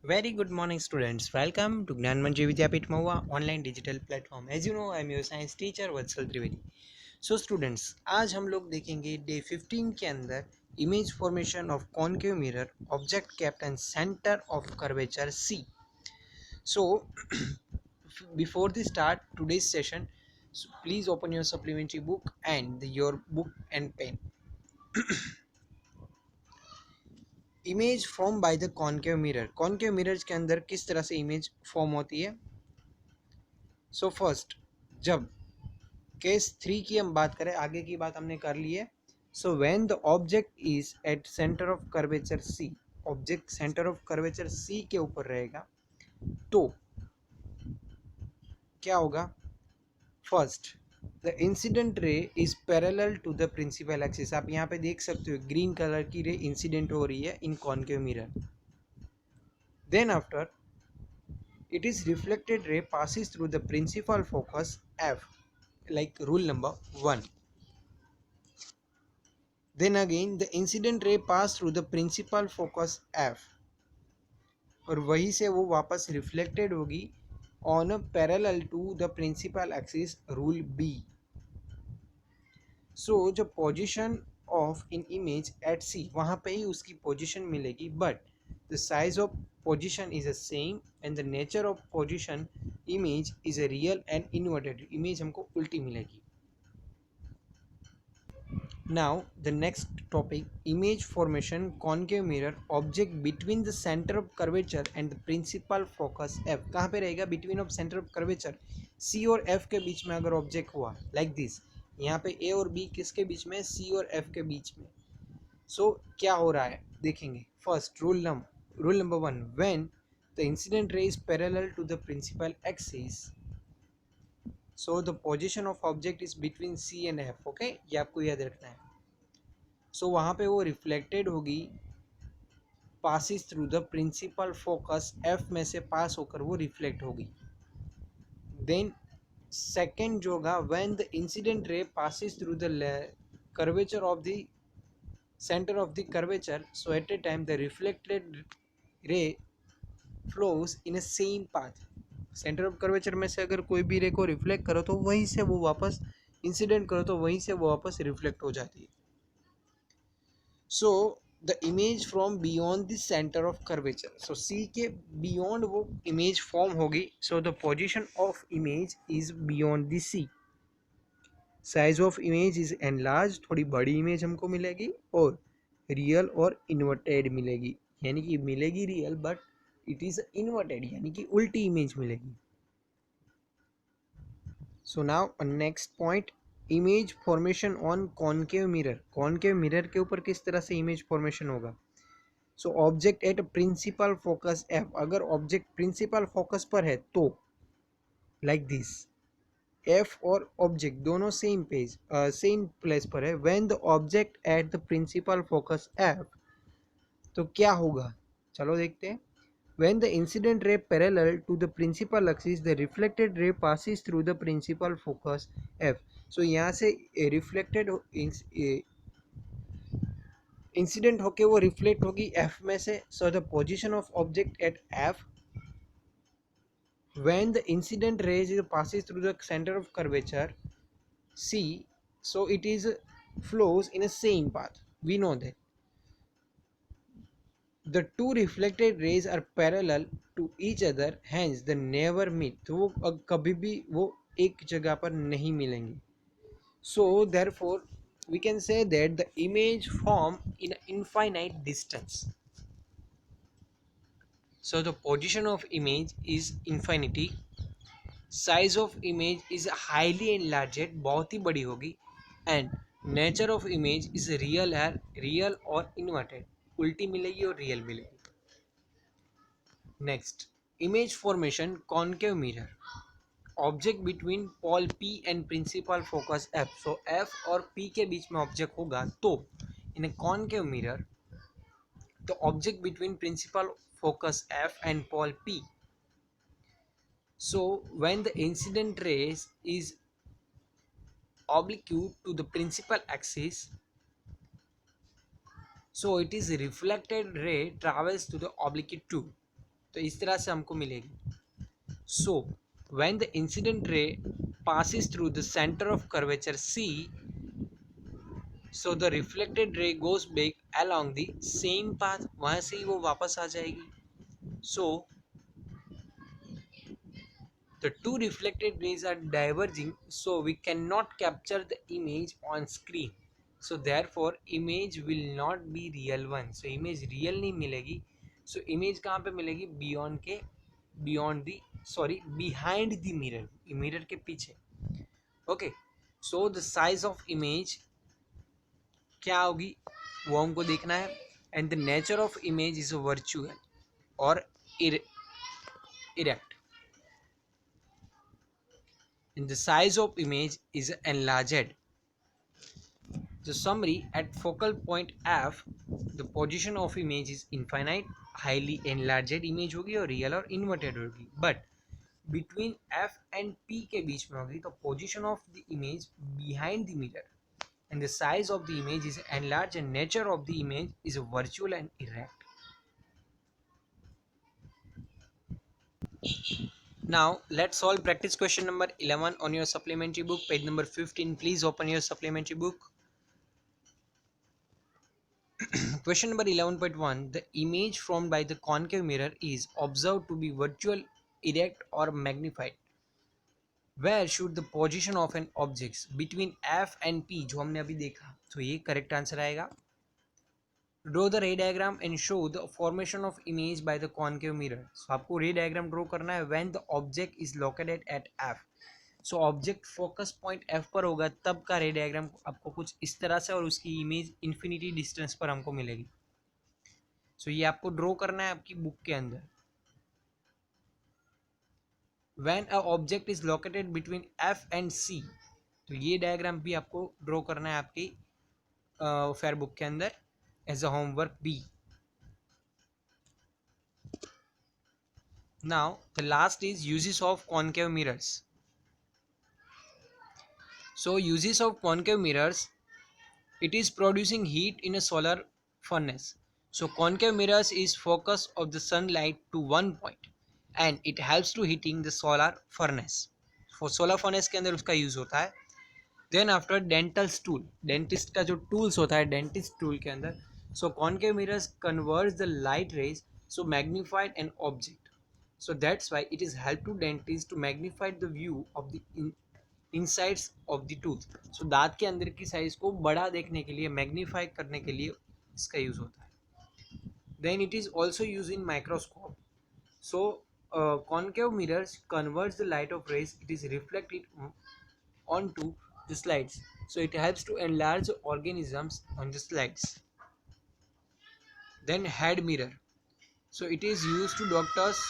Very good morning, students. Welcome to Gnan Manji Vidyapit Mahua online digital platform. As you know, I am your science teacher Vatsal Trivedi. So students, आज हम लोग देखेंगे day 15 के अंदर image formation of concave mirror object kept and centre of curvature C. So before the start today's session, so please open your supplementary book and your book and pen. Image form by the concave mirror. Concave mirrors के अंदर किस तरह से image form होती है? So first, जब case 3 की हम बात करें, आगे की बात हमने कर ली है. So when the object is at centre of curvature C, object centre of curvature C के ऊपर रहेगा तो क्या होगा? First, the incident ray is parallel to the principal axis. आप यहाँ पे देख सकते हो ग्रीन कलर की रे इंसिडेंट हो रही है in concave mirror. Then after it is reflected ray passes through the principal focus F, like rule number 1. Then again the incident ray pass through the principal focus F और वहीं से वो वापस reflected होगी on parallel to the principal axis, rule B. So जो position of in image at C, वहाँ पे ही उसकी पोजीशन मिलेगी, but the size of position is the same and the nature of position image is a real and inverted image. हमको उल्टी मिलेगी. Now the next topic, image formation concave mirror object between the center of curvature and the principal focus F. कहाँ पे रहेगा? between of center of curvature C और F के बीच में अगर ऑब्जेक्ट हुआ like this, यहाँ पे A और B किसके बीच में? C और F के बीच में. सो क्या हो रहा है देखेंगे. First rule number 1, when the incident ray is parallel to the principal axis, so the position of object is between C and F. Okay, ये आपको याद रखना है. सो वहाँ पे वो रिफ्लेक्टेड होगी, passes through the principal focus F में से पास होकर वो रिफ्लेक्ट होगी. देन सेकेंड जो होगा, व्हेन द इंसिडेंट रे passes through the curvature of the center of the curvature, so at a time the reflected ray flows in a same path. Centre of curvature में से अगर कोई भी रे को रिफ्लेक्ट करो तो वहीं से वो वापस इंसिडेंट करो तो वहीं से वो वापस रिफ्लेक्ट हो जाती है. So the image from beyond the centre of curvature, so C के बियॉन्ड वो इमेज फॉर्म होगी. So the position of image is beyond the C. Size of image is enlarge, थोड़ी बड़ी इमेज हमको मिलेगी और रियल और इन्वर्टेड मिलेगी, यानी कि मिलेगी real but it is inverted, यानी कि उल्टी इमेज मिलेगी. So now next point, image formation on concave mirror. Concave mirror के ऊपर किस तरह से इमेज फॉर्मेशन होगा? So object at principal focus F, अगर ऑब्जेक्ट प्रिंसिपल फोकस पर है तो लाइक दिस, एफ और ऑब्जेक्ट दोनों सेम प्लेस पर है. When the object at the principal focus F, तो क्या होगा? चलो देखते हैं. When the incident ray parallel to the principal axis, the reflected ray passes through the principal focus F. So यहाँ से रिफ्लेक्टेड इंसिडेंट होके वो रिफ्लेक्ट होगी एफ में से. So the position of object at F when the incident rays passes through the center of curvature C, so it is flows in a same path. We know that the two reflected rays are parallel to each other, hence they never meet. तो वो कभी भी वो एक जगह पर नहीं मिलेंगे. So therefore we can say that the image form in an infinite distance. So the position of image is infinity, size of image is highly enlarged, बहुत ही बड़ी होगी, and nature of image is real है, real और inverted, उल्टी मिलेगी और real मिलेगी. Next, image formation concave mirror, object between pole P and principal focus F. So F और पी के बीच में ऑब्जेक्ट होगा तो in a concave mirror the object between principal focus F and pole P. So when the incident rays is oblique to the principal axis, so it is reflected ray travels to the oblique too. तो इस तरह से हमको मिलेगी. So when the incident ray passes through the center of curvature C, so the reflected ray goes back along the same path. वहाँ से ही वो वापस आ जाएगी. So the two reflected rays are diverging, so we cannot capture the image on screen. So therefore image will not be real one. So image real नहीं मिलेगी. So image कहाँ पे मिलेगी? Behind the mirror. mirror के पीछे. Okay. So the size of image क्या होगी वो हमको देखना है. And the nature of image is virtual or erect. And the size of image is enlarged. The summary, at focal point F, the position of image is infinite, highly enlarged image होगी और real और inverted होगी. But between F and P के बीच में होगी तो position of the image behind the mirror and the size of the image is enlarged and nature of the image is virtual and erect. Now let's solve practice question number 11 on your supplementary book, page number 15. Please open your supplementary book. Question number 11.1. The image formed by the concave mirror is observed to be virtual, erect or magnified. Where should the position of an object between F and P जो हमने अभी देखा, तो ये correct answer आएगा. Draw the ray diagram and show the formation of image by the concave mirror. So आपको ray diagram draw करना है when the object is located at F. So object focus point F पर होगा तब का रे diagram आपको कुछ इस तरह से और उसकी इमेज इन्फिनिटी डिस्टेंस पर हमको मिलेगी. So ये आपको ड्रॉ करना है आपकी बुक के अंदर. When a object is located between F and C, तो ये डायग्राम भी आपको ड्रॉ करना है आपकी फेयर बुक के अंदर as a homework B. Now the last is uses of concave mirrors. So uses of concave mirrors, it is producing heat in a solar furnace. So concave mirrors is focus of the sunlight to one point and it helps to heating the solar furnace. For solar furnace के अंदर उसका use होता है. Then after dental tool, dentist का जो tools होता है dentist tool के अंदर, so concave mirrors converts the light rays so magnified an object. So that's why it is help to dentist to magnify the view of the insides of the tooth. So दांत के अंदर की size को बड़ा देखने के लिए, magnify करने के लिए इसका यूज होता है. Then it is also use in microscope. So concave mirrors converts the light of rays, it is reflected onto the slides, so it helps to enlarge organisms on the slides. Then head mirror, so it is used to doctors,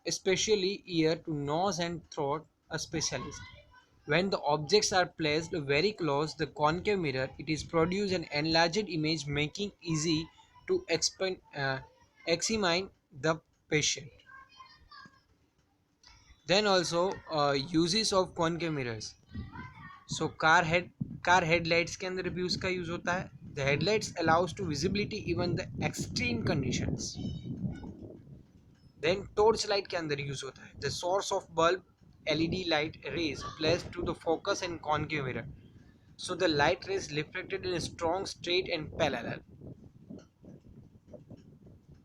especially ear to nose and throat, a specialist. When the objects are placed very close the concave mirror, it is produce an enlarged image making easy to examine the patient. Then also uses of concave mirrors. So car headlights के अंदर भी उसका use होता है. The headlights allows to visibility even the extreme conditions. Then torch light के अंदर use होता है. The source of bulb LED light rays placed to the focus and concave mirror, so the light rays reflected in a strong, straight and parallel.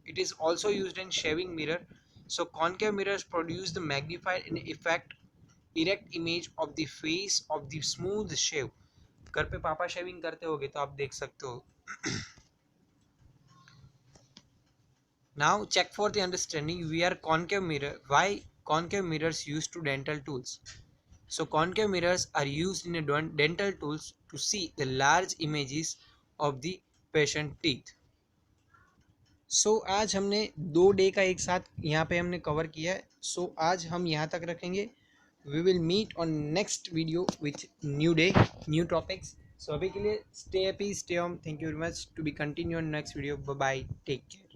It is also used in shaving mirror. So concave mirrors produce the magnified and effect erect image of the face of the smooth shave. घर पे पापा shaving करते होगे तो आप देख सकते हो. Now check for the understanding. We are concave mirror. Why concave mirrors used to dental tools? So concave mirrors are used in a dental tools to see the large images of the patient teeth. So आज हमने 2 day का एक साथ यहाँ पे हमने cover किया है. So आज हम यहाँ तक रखेंगे. We will meet on next video with new day, new topics. So अभी के लिए stay happy, stay home. Thank you very much. To be continued on next video. Bye bye. Take care.